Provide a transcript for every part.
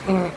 Let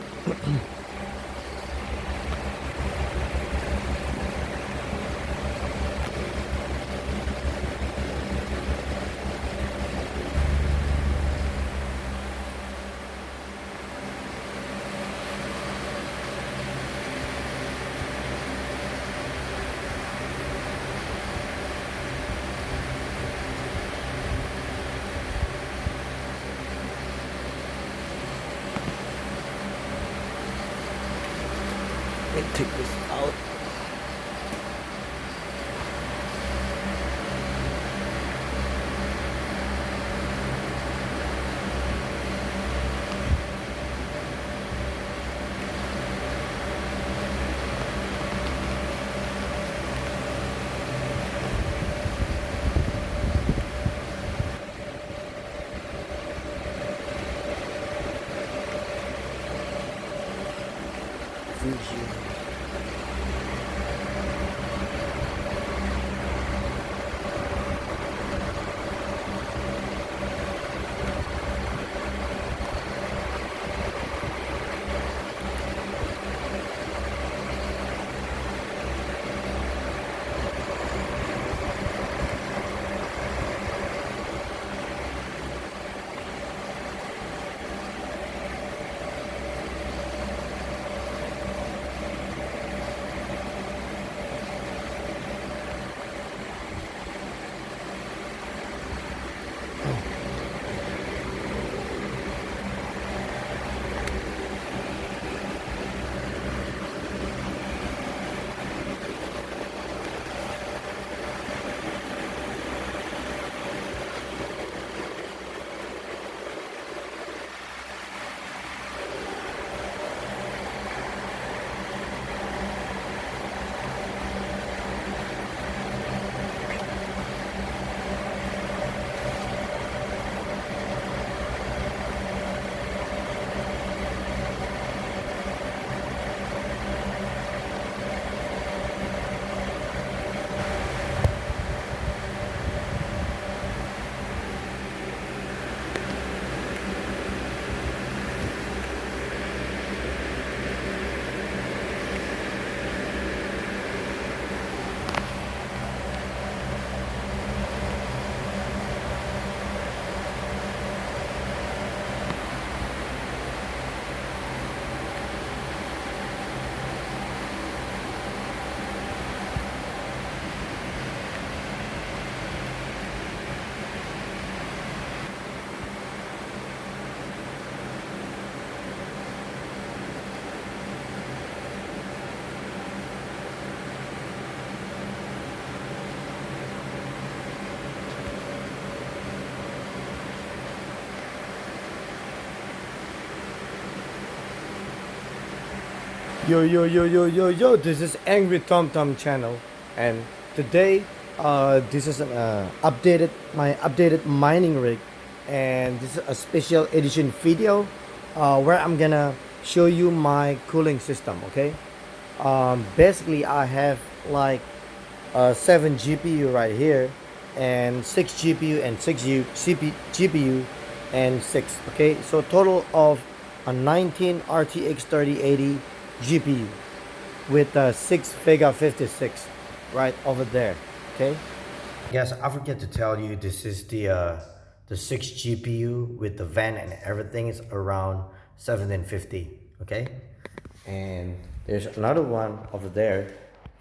me take this out. Yo, this is Angry Tom Tom channel, and today this is an my updated mining rig, and this is a special edition video where I'm gonna show you my cooling system. Okay, basically I have like 7 GPU right here, and 6 GPU and 6 GPU and 6. Okay, so total of a 19 RTX 3080 GPU with 6 Vega 56 right over there. Okay, yes, I forget to tell you, this is the 6 GPU with the vent and everything is around 1750. Okay, and there's another one over there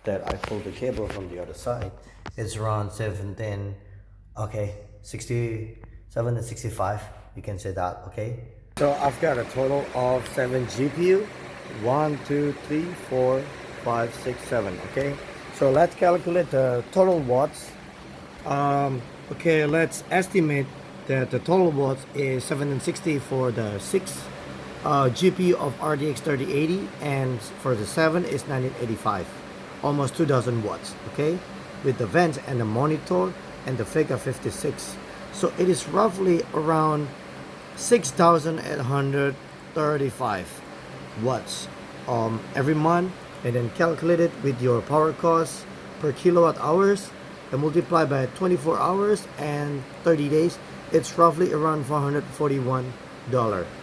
that I pulled the cable from the other side. It's around 17, okay, 67 and 65, you can say that. Okay, so I've got a total of 7 GPU. 1 2 3 4 5 6 7. Okay, so let's calculate the total watts. Okay, let's estimate that the total watts is 760 for the 6 GPU of RTX 3080, and for the 7 is 1985, almost 2000 watts. Okay, with the vents and the monitor and the Vega 56, so it is roughly around 6835 watts every month, and then calculate it with your power cost per kilowatt hours and multiply by 24 hours and 30 days. It's roughly around $441.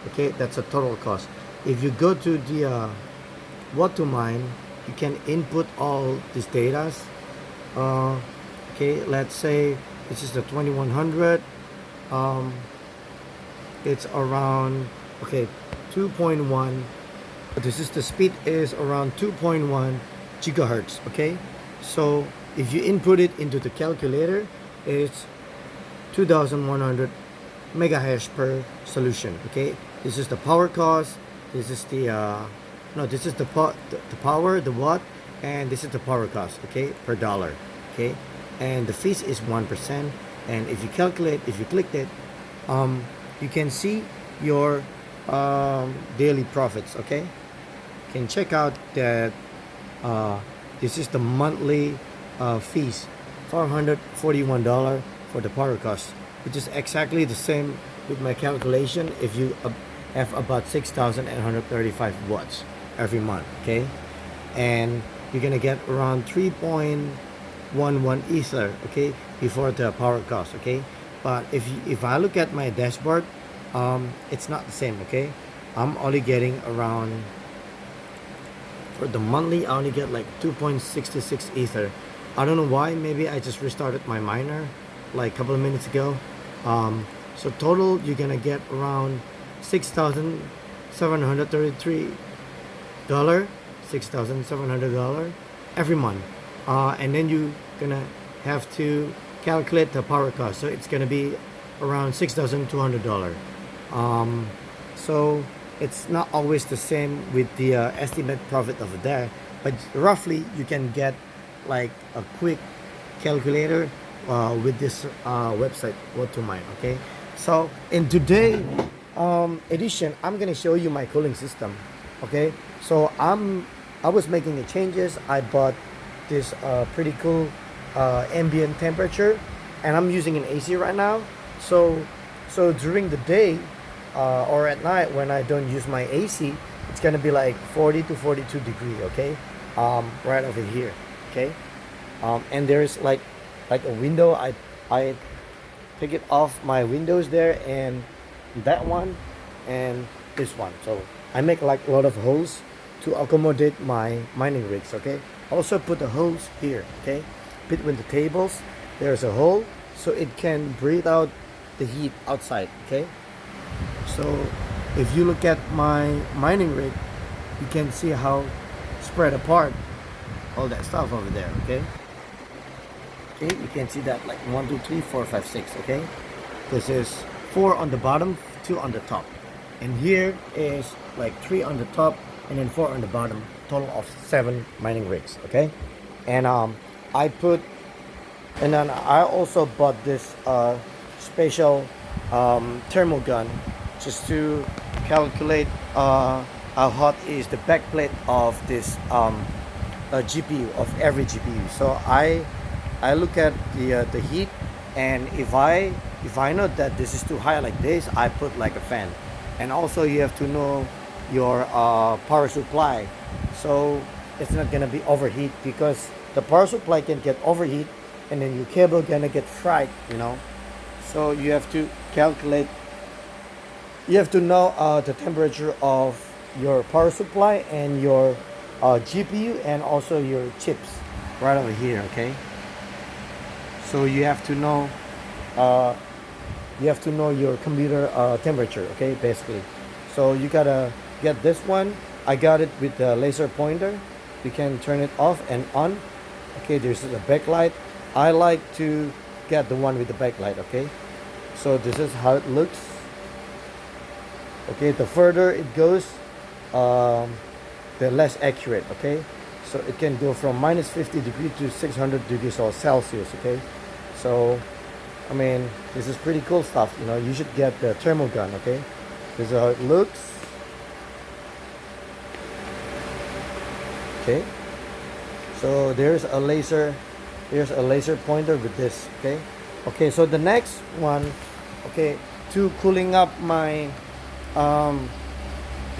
Okay, that's a total cost. if you go to the what to mine, you can input all these data. Okay, let's say this is the 2100. It's around, okay, 2.1. This is the speed is around 2.1 gigahertz. Okay, so if you input it into the calculator, it's 2100 megahash per solution. Okay, this is the power cost. This is the no, this is the power, the watt, and this is the power cost. Okay, per dollar. Okay, and the fees is 1%. And if you calculate, if you click it, you can see your daily profits. Okay, you can check out that this is the monthly fees, $441 for the power cost, which is exactly the same with my calculation if you have about 6,835 watts every month. Okay, and you're gonna get around 3.11 ether, okay, before the power cost. Okay, but if I look at my dashboard, it's not the same. Okay, I'm only getting around, for the monthly, I only get like 2.66 ether. I don't know why. Maybe I just restarted my miner like a couple of minutes ago. So total, you're gonna get around $6,733, $6,700 every month, and then you're gonna have to calculate the power cost. So it's gonna be around $6,200. So it's not always the same with the estimate profit over there, but roughly you can get like a quick calculator with this website, what to mine. Okay, so in today edition, I'm gonna show you my cooling system. Okay, so I was making the changes. I bought this pretty cool ambient temperature, and I'm using an AC right now. So during the day or at night when I don't use my AC, it's gonna be like 40 to 42 degree. Okay, right over here. Okay, and there's like a window. I take it off my windows there, and that one and this one. So I make like a lot of holes to accommodate my mining rigs. Okay, also put the holes here. Okay, between the tables there's a hole so it can breathe out the heat outside. Okay, so if you look at my mining rig, you can see how spread apart all that stuff over there. Okay, you can see that like 1 2 3 4 5 6. Okay, this is 4 on the bottom, 2 on the top, and here is like 3 on the top and then 4 on the bottom, total of 7 mining rigs. Okay, and I also bought this special thermal gun just to calculate how hot is the backplate of this GPU, of every GPU. So I look at the heat, and if I know that this is too high like this, I put like a fan. And also you have to know your power supply, so it's not gonna be overheat, because the power supply can get overheat and then your cable gonna get fried, you know. So you have to calculate, you have to know the temperature of your power supply and your GPU and also your chips right over here. Okay, so you have to know your computer temperature. Okay, basically, so you gotta get this one. I got it with the laser pointer. You can turn it off and on. Okay, there's a backlight. I like to get the one with the backlight. Okay, so this is how it looks. Okay, the further it goes, the less accurate. Okay, so it can go from minus 50 degrees to 600 degrees Celsius. Okay, so I mean, this is pretty cool stuff. You know, you should get the thermal gun. Okay, this is how it looks. Okay, so there's a laser pointer with this. Okay, so the next one, okay, to cooling up my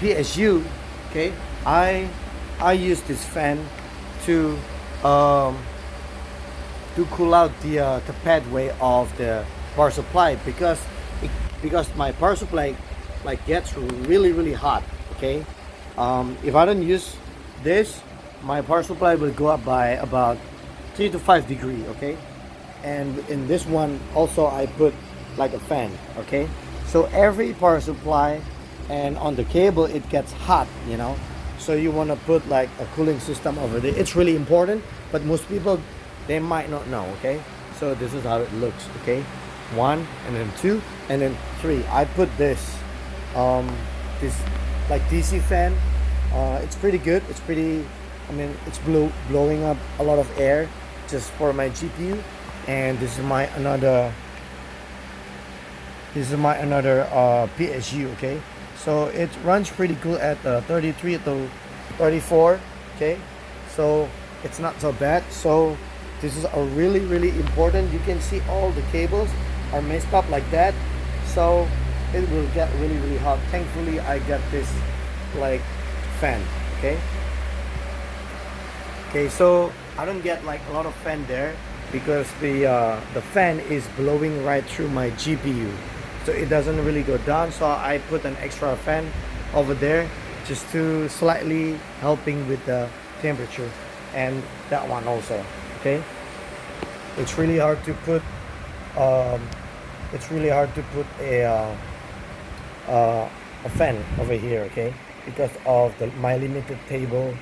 PSU. Okay, I use this fan to cool out the pathway of the power supply, because my power supply like gets really hot. Okay, If I don't use this, my power supply will go up by about 3 to 5 degree, okay? And in this one also I put like a fan, okay? So every power supply and on the cable it gets hot, you know, so you want to put like a cooling system over there. It's really important, but most people, they might not know, okay? So this is how it looks, okay? 1 and then 2 and then 3. I put this this like DC fan. It's pretty good. It's pretty, I mean, it's blowing up a lot of air just for my GPU. And this is my another PSU, okay? So it runs pretty good at 33 to 34, okay? So it's not so bad. So this is a really important. You can see all the cables are messed up like that, so it will get really hot. Thankfully I got this like fan, okay? So I don't get like a lot of fan there because the fan is blowing right through my GPU, so it doesn't really go down. So I put an extra fan over there just to slightly helping with the temperature, and that one also, okay? It's really hard to put a fan over here, okay, because of my limited table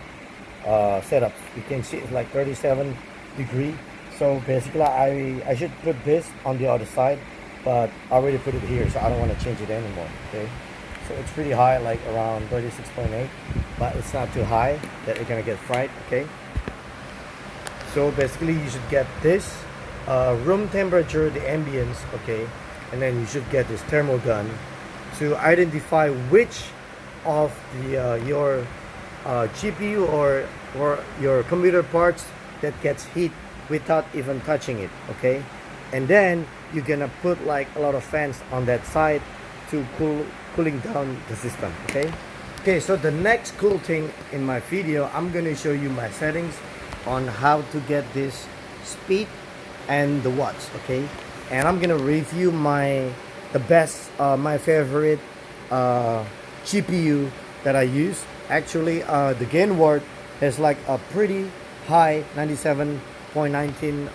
setups. You can see it's like 37 degree. So basically I should put this on the other side, but I already put it here, so I don't want to change it anymore, okay? So it's pretty high, like around 36.8, but it's not too high that you're gonna get fried, okay? So basically you should get this room temperature, the ambience, okay, and then you should get this thermal gun to identify which of the your GPU or your computer parts that gets heat without even touching it, okay? And then you're gonna put like a lot of fans on that side to cooling down the system, okay? So the next cool thing in my video, I'm gonna show you my settings on how to get this speed and the watts, okay? And I'm gonna review my favorite GPU that I use. Actually the gain word has like a pretty high 97.19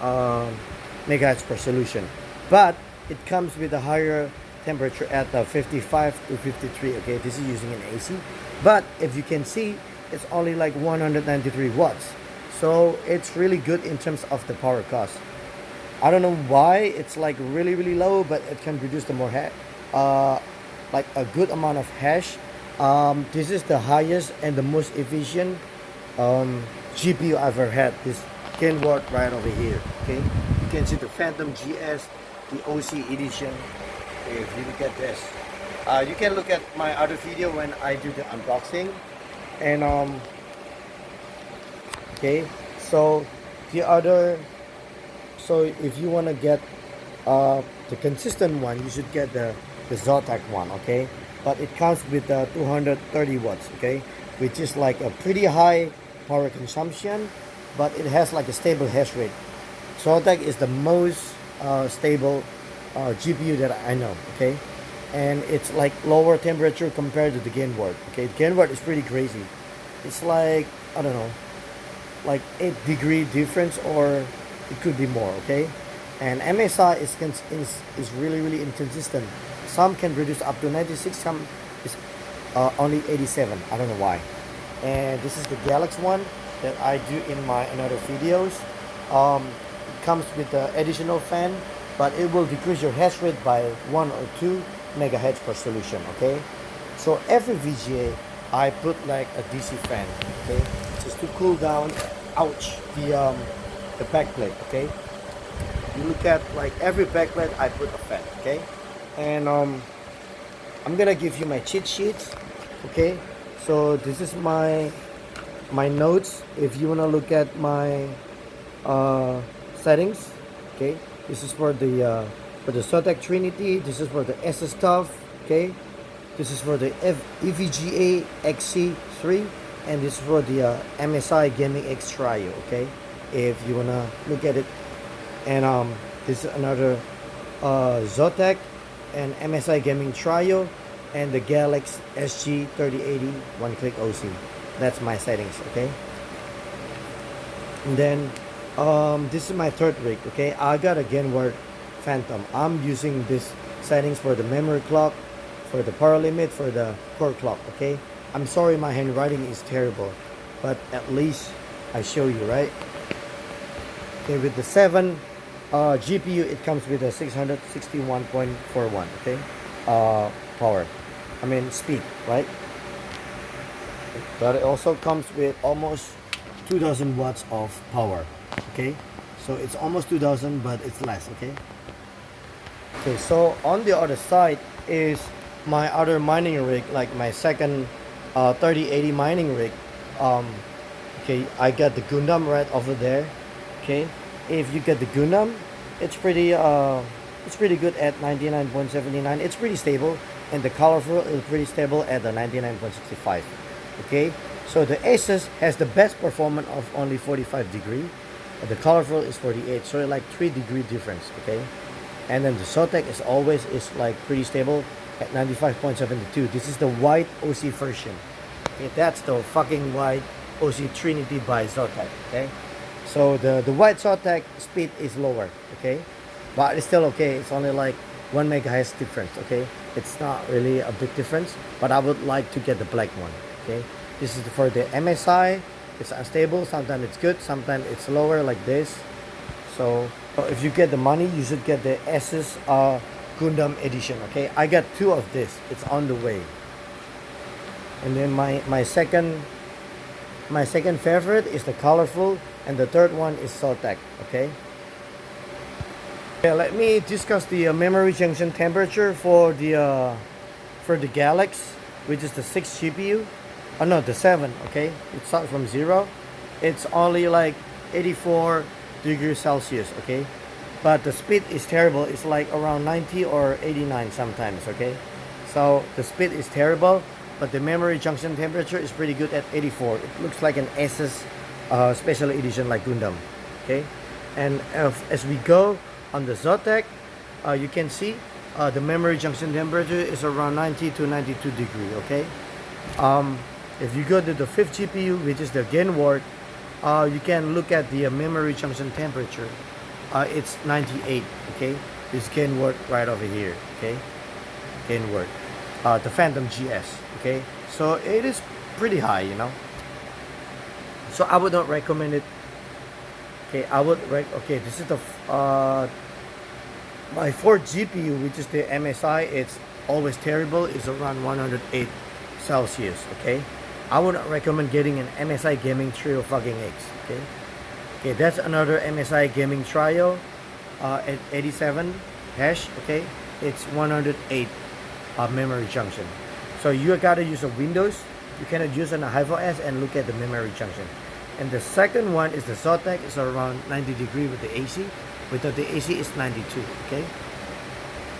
megahertz per solution, but it comes with a higher temperature at 55 to 53, okay? This is using an AC, but if you can see, it's only like 193 watts, so it's really good in terms of the power cost. I don't know why it's like really low, but it can produce the more like a good amount of hash. This is the highest and the most efficient GPU I've ever had. This gain word right over here, okay? You can see the Phantom GS, the OC edition. If you look at this, you can look at my other video when I do the unboxing. And okay, so if you want to get the consistent one, you should get the Zotac one, okay? But it comes with 230 watts, okay, which is like a pretty high power consumption, but it has like a stable hash rate. Zotac is the most stable GPU that I know, okay? And it's like lower temperature compared to the gain word, okay? The gain word is pretty crazy. It's like, I don't know, like 8 degree difference, or it could be more, okay? And MSI is really inconsistent. Some can reduce up to 96, some is only 87. I don't know why. And this is the Galaxy one that I do in my another videos. It comes with the additional fan, but it will decrease your hash rate by 1 or 2 megahertz per solution, okay? So every VGA I put like a DC fan, okay, just to cool down, ouch, the backplate, okay? You look at like every backplate I put a fan, okay? And I'm gonna give you my cheat sheets, okay? So this is my notes. If you wanna look at my settings, okay, this is for the Zotac Trinity. This is for the SS stuff, okay? This is for the EVGA XC3, and this is for the MSI Gaming X Trio, okay? If you wanna look at it. And this is another Zotac and MSI Gaming Trio. and the Galaxy SG 3080 one-click OC. That's my settings, okay? And then this is my third rig, okay? I got a Genworth Phantom. I'm using this settings for the memory clock, for the power limit, for the core clock, okay? I'm sorry my handwriting is terrible, but at least I show you, right? Okay, with the 7 GPU, it comes with a 661.41, okay? Power, I mean speed, right? But it also comes with almost 2000 watts of power, okay? So it's almost 2000, but it's less, okay? Okay, so on the other side is my other mining rig, like my second 3080 mining rig. Okay, I got the Gundam right over there. Okay, if you get the Gundam, it's pretty good at 99.79. It's pretty stable, and the colorful is pretty stable at the 99.65. Okay, so the Asus has the best performance of only 45 degree, and the colorful is 48, so like 3-degree difference. Okay, and then the Zotac is always like pretty stable at 95.72. This is the white OC version. Okay, that's the fucking white OC Trinity by Zotac. Okay, so the white Zotac speed is lower. Okay, but it's still okay. It's only like 1 megahertz difference. Okay, it's not really a big difference, but I would like to get the black one. Okay, this is for the MSI. It's unstable. Sometimes it's good, sometimes it's lower like this. So if you get the money, you should get the Asus Gundam edition. Okay, I got 2 of this. It's on the way. And then my second favorite is the colorful, and the third one is Zotac. Okay. Yeah, let me discuss the memory junction temperature for the Galaxy, which is the 6 GPU. Oh no, the 7. Okay, it starts from 0. It's only like 84 degrees Celsius. Okay, but the speed is terrible. It's like around 90 or 89 sometimes. Okay, so the speed is terrible, but the memory junction temperature is pretty good at 84. It looks like an Asus special edition like Gundam. Okay, and as we go on the Zotac, you can see the memory junction temperature is around 90 to 92 degree. Okay, if you go to the 5th GPU, which is the Genworth, you can look at the memory junction temperature. It's 98. Okay, this Genworth right over here. Okay, Genworth, the Phantom GS. Okay, so it is pretty high, you know. So I would not recommend it. Okay, okay, this is the my 4th GPU, which is the MSI. It's always terrible. It's around 108 Celsius. Okay, I would not recommend getting an MSI Gaming Trio fucking X. Okay, okay, that's another MSI Gaming Trio at 87 hash. Okay, it's 108 memory junction. So you gotta use a Windows. You cannot use an HiFi S and look at the memory junction. And the second one is the Zotac. It's around 90 degree with the AC. Without the AC is 92. Okay.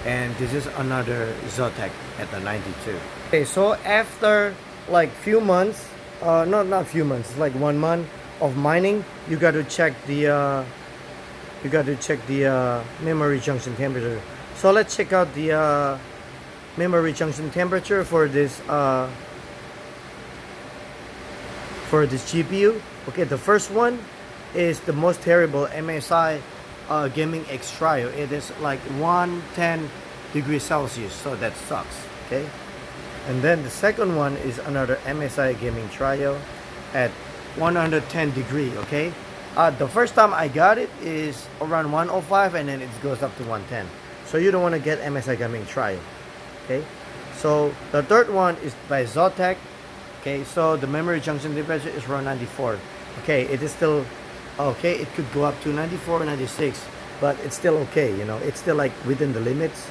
And this is another Zotac at the 92. Okay, so after like few months, not few months, it's like 1 month of mining, you got to check the memory junction temperature. So let's check out the memory junction temperature for this GPU. Okay, the first one is the most terrible MSI Gaming X Trio. It is like 110 degrees Celsius, so that sucks. Okay, and then the second one is another MSI Gaming Trio at 110 degree. Okay, the first time I got it is around 105, and then it goes up to 110. So you don't want to get MSI Gaming Trio. Okay, so the third one is by Zotac. Okay, so the memory junction temperature is around 94. Okay, it is still okay. It could go up to 94 or 96, but it's still okay, you know. It's still like within the limits.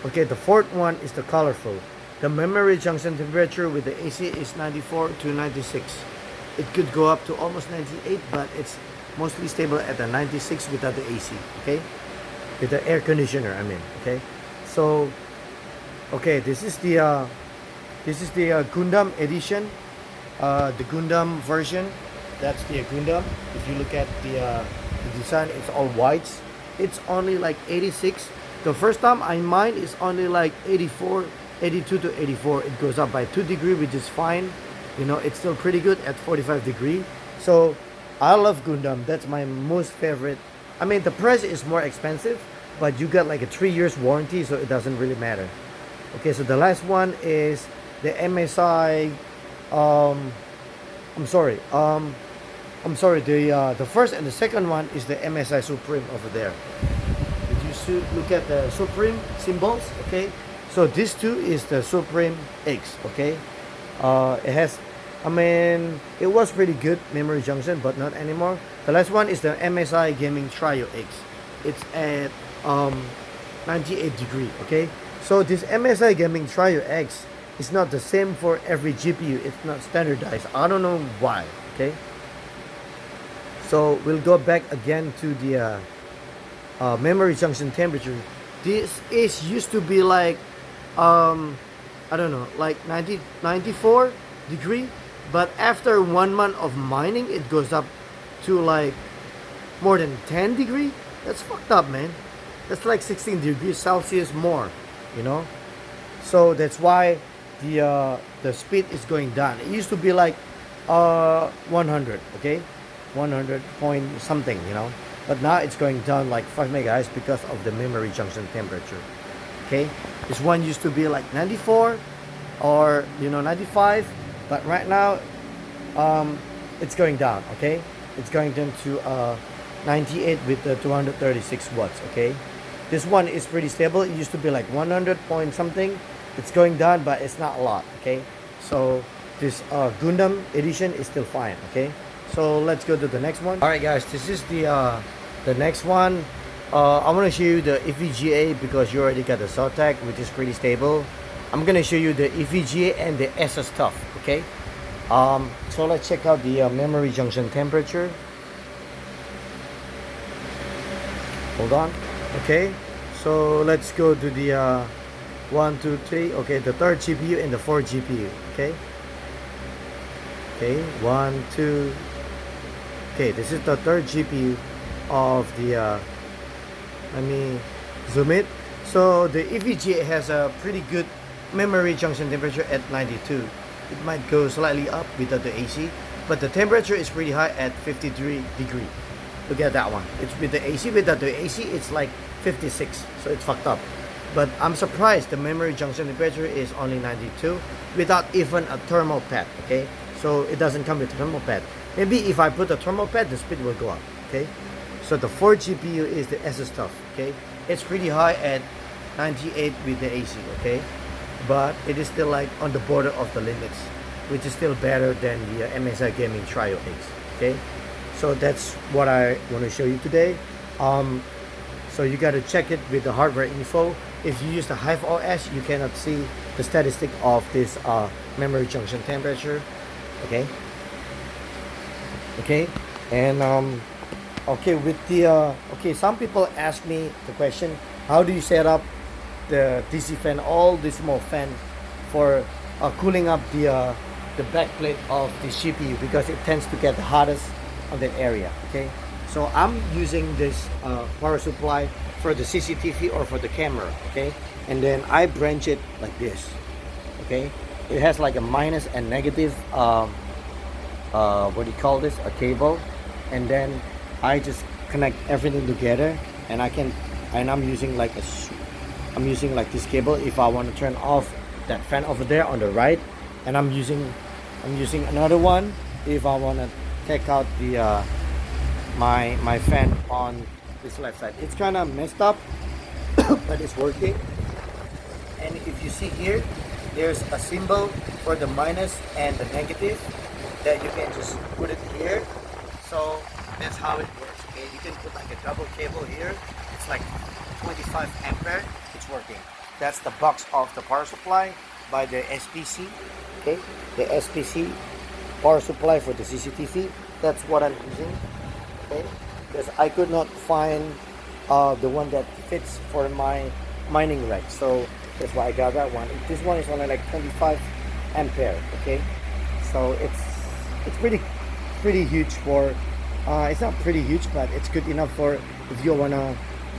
Okay, the fourth one is the colorful. The memory junction temperature with the AC is 94 to 96. It could go up to almost 98, but it's mostly stable at the 96 without the AC. Okay, with the air conditioner, I mean. Okay, so okay, this is the Gundam edition, the Gundam version. That's the Gundam. If you look at the design, it's all whites. It's only like 86. The first time I mined is only like 84 82 to 84, it goes up by 2 degrees, which is fine. You know, it's still pretty good at 45 degrees. So I love Gundam. That's my most favorite. I mean, the price is more expensive, but you got like a 3 years warranty, so it doesn't really matter. Okay, so the last one is the MSI. I'm sorry. The first and the second one is the MSI Supreme over there. If you should look at the Supreme symbols, okay. So this two is the Supreme X, okay. It has, I mean, it was pretty good memory junction, but not anymore. The last one is the MSI Gaming Trio X. It's at 98 degree, okay. So this MSI Gaming Trio X is not the same for every GPU. It's not standardized. I don't know why, okay. So we'll go back again to the memory junction temperature. This is used to be like I don't know, like 94 degree, but after 1 month of mining, it goes up to like more than 10 degree. That's fucked up, man. That's like 16 degrees Celsius more, you know. So that's why the speed is going down. It used to be like 100, okay, 100 point something, you know, but now it's going down like 5 megahertz because of the memory junction temperature. Okay, this one used to be like 94 or, you know, 95, but right now it's going down. Okay, it's going down to 98 with the 236 watts. Okay, this one is pretty stable. It used to be like 100 point something. It's going down, but it's not a lot. Okay, so this Gundam edition is still fine. Okay, so let's go to the next one. All right, guys, this is the next one. I want to show you the EVGA because you already got the Zotac, which is pretty stable. I'm gonna show you the EVGA and the Asus stuff. Okay, so let's check out the memory junction temperature. Hold on. Okay, so let's go to the 1, 2, 3. Okay, the third GPU and the fourth GPU. Okay. Okay, 1, 2. Okay, this is the third GPU of the. Let me zoom it. So the EVGA has a pretty good memory junction temperature at 92. It might go slightly up without the AC, but the temperature is pretty high at 53 degree. Look at that one. It's with the AC. Without the AC, it's like 56. So it's fucked up. But I'm surprised the memory junction temperature is only 92 without even a thermal pad. Okay, so it doesn't come with a thermal pad. Maybe if I put a thermal pad, the speed will go up. Okay, so the fourth GPU is the Asus stuff. Okay, it's pretty high at 98 with the AC. Okay, but it is still like on the border of the limits, which is still better than the MSI Gaming Trio X. Okay, so that's what I want to show you today. So you got to check it with the hardware info. If you use the Hive OS, you cannot see the statistic of this memory junction temperature. Okay, okay, and okay, with the okay, some people ask me the question, how do you set up the DC fan, all this small fan for cooling up the backplate of the CPU, because it tends to get the hottest on that area. Okay, so I'm using this power supply for the CCTV or for the camera. Okay, and then I branch it like this. Okay, it has like a minus and negative what do you call this, a cable, and then I just connect everything together, and I'm using like this cable if I want to turn off that fan over there on the right, and I'm using another one if I want to take out the my fan on this left side. It's kind of messed up, but it's working. And if you see here, there's a symbol for the minus and the negative that you can just put it here. So that's how it works. Okay, you can put like a double cable here. It's like 25 ampere. It's working. That's the box of the power supply by the SPC. Okay, the SPC power supply for the CCTV. That's what I'm using. Okay, because I could not find the one that fits for my mining rack, so that's why I got that one. This one is only like 25 ampere. Okay, so it's pretty huge for it's not pretty huge, but it's good enough for if you wanna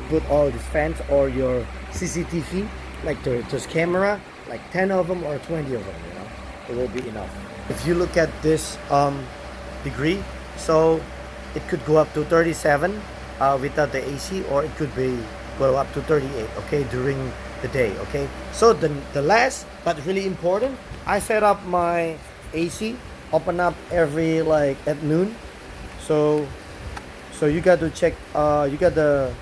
put all these fans or your CCTV, like this camera like 10 of them or 20 of them, you know, it will be enough. If you look at this degree, so it could go up to 37 without the AC, or it could be go up to 38, okay, during the day, okay. So the last but really important, I set up my AC open up every like at noon. So you got to check, you got to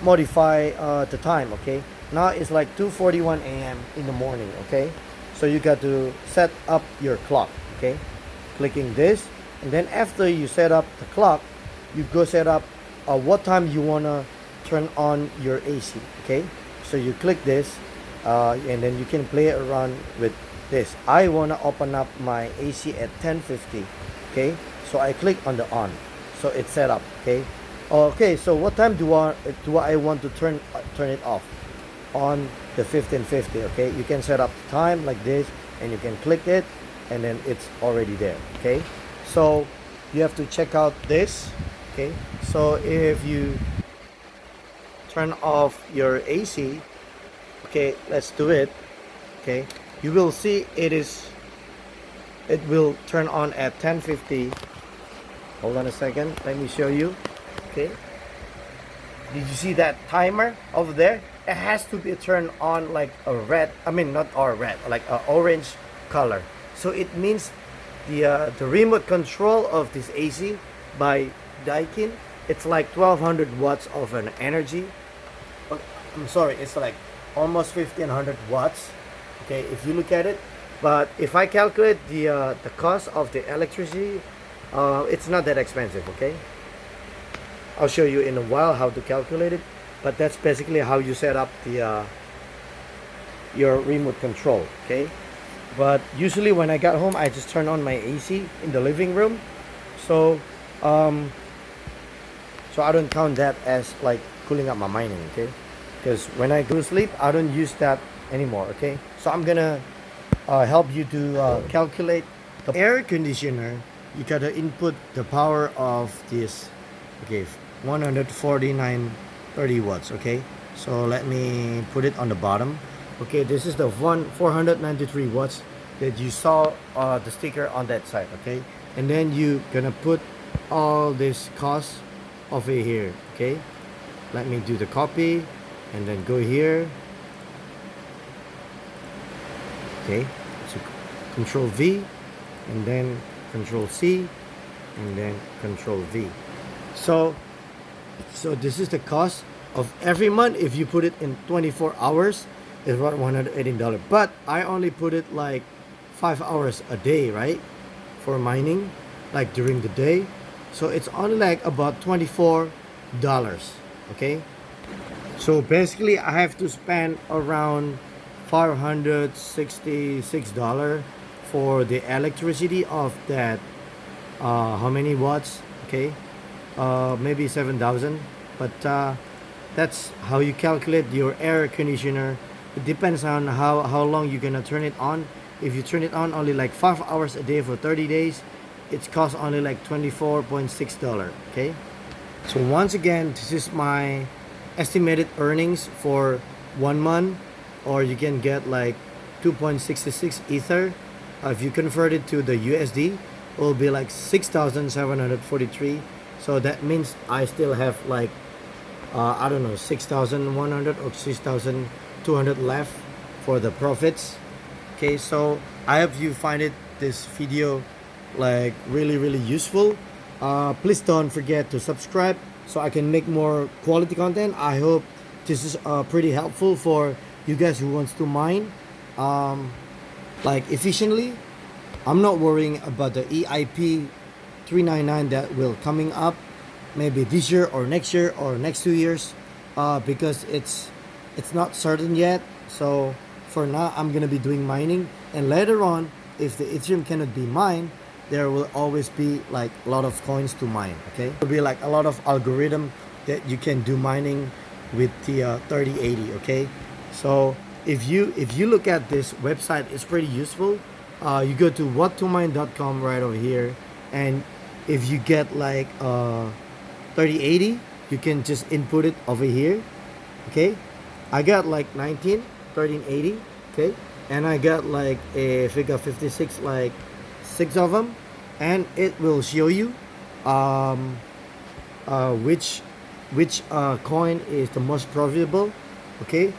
modify the time, okay. Now it's like 2:41 a.m. in the morning, okay. So you got to set up your clock, okay, clicking this, and then after you set up the clock, you go set up what time you wanna turn on your AC, okay. So you click this, and then you can play around with this. I wanna open up my AC at 10:50, okay. So I click on the on, so it's set up, okay. Okay, so what time do I want to turn it off? On the 15:50, okay. You can set up the time like this, and you can click it, and then it's already there, okay. So you have to check out this, okay. So if you turn off your AC, okay, let's do it, okay, you will see it will turn on at 10:50. Hold on a second, let me show you, okay. Did you see that timer over there? It has to be turned on like a red, I mean not our red, like an orange color. So it means the remote control of this AC by Daikin, it's like 1200 watts of an energy. I'm sorry, it's like almost 1500 watts, okay, if you look at it. But if I calculate the cost of the electricity, it's not that expensive, okay. I'll show you in a while how to calculate it, but that's basically how you set up the your remote control, okay. But usually when I got home, I just turn on my AC in the living room, so so I don't count that as like cooling up my mining, okay, because when I go to sleep I don't use that anymore, okay. So I'm gonna help you to calculate the air conditioner. You gotta input the power of this, okay, 149.30 watts, okay. So let me put it on the bottom, okay. This is the 493 watts that you saw the sticker on that side, okay. And then you gonna put all this cost over here, okay. Let me do the copy and then go here, okay. So Control V and then Control C and then Control V. So this is the cost of every month. If you put it in 24 hours, it's about $118. But I only put it like 5 hours a day, right? For mining, like during the day. So it's only like about $24, okay? So basically I have to spend around $566 for the electricity of that, how many watts, okay? Maybe 7,000, but that's how you calculate your air conditioner. It depends on how long you're gonna turn it on. If you turn it on only like 5 hours a day for 30 days, it costs only like $24.6, okay. So once again, this is my estimated earnings for 1 month, or you can get like 2.66 ether. If you convert it to the USD, it will be like 6,743. So that means I still have like I don't know, 6,100 or 6,200 left for the profits, okay. So I hope you find this video like really useful. Please don't forget to subscribe so I can make more quality content. I hope this is pretty helpful for you guys who wants to mine like efficiently. I'm not worrying about the EIP 399 that will coming up maybe this year or next 2 years, because it's not certain yet. So for now I'm gonna be doing mining, and later on if the Ethereum cannot be mined, there will always be like a lot of coins to mine, okay. There will be like a lot of algorithm that you can do mining with the 3080, okay. So if you look at this website, it's pretty useful. You go to whattomine.com right over here, and if you get like 3080, you can just input it over here, okay. I got like 19 1380, okay, and I got like a figure 56, like 6 of them, and it will show you um, which coin is the most profitable, okay.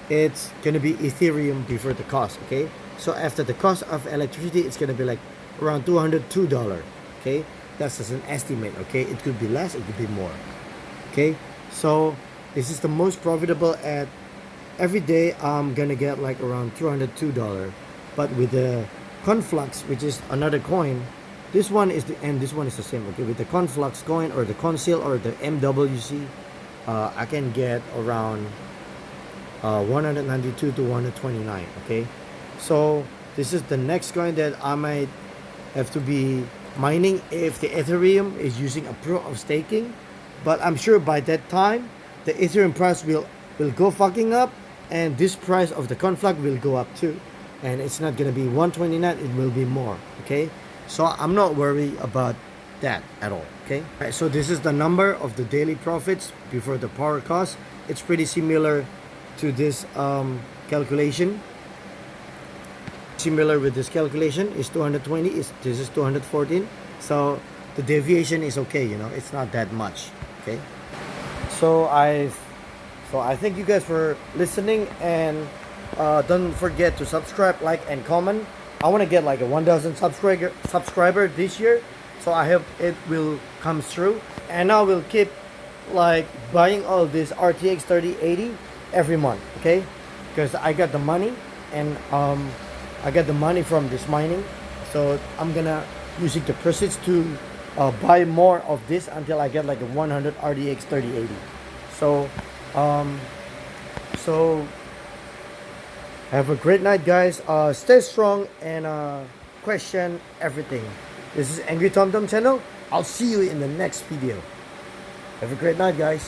It's gonna be Ethereum before the cost, okay. So after the cost of electricity, it's gonna be like around $202, okay. That's just an estimate, okay. It could be less, it could be more, okay. So this is the most profitable. At every day I'm gonna get like around $202, but with the Conflux, which is another coin, this one is this one is the same, okay. With the Conflux coin or the Conceal or the MWC, I can get around 192 to 129, okay. So this is the next coin that I might have to be mining if the Ethereum is using a proof of staking. But I'm sure by that time the Ethereum price will go fucking up, and this price of the Conflux will go up too, and it's not gonna be 129, it will be more, okay. So I'm not worried about that at all, okay. Right, so this is the number of the daily profits before the power cost. It's pretty similar to this calculation. Similar with this calculation is 220, this is 214, so the deviation is okay, you know, it's not that much, okay. So I thank you guys for listening, and don't forget to subscribe, like, and comment. I want to get like a 1,000 subscriber this year, so I hope it will come through, and I will keep like buying all this RTX 3080 every month, okay, because I got the money, and I got the money from this mining, so I'm gonna using the proceeds to buy more of this until I get like a 100 RTX 3080. So so have a great night, guys. Stay strong and question everything. This is Angry TomTom channel. I'll see you in the next video. Have a great night, guys.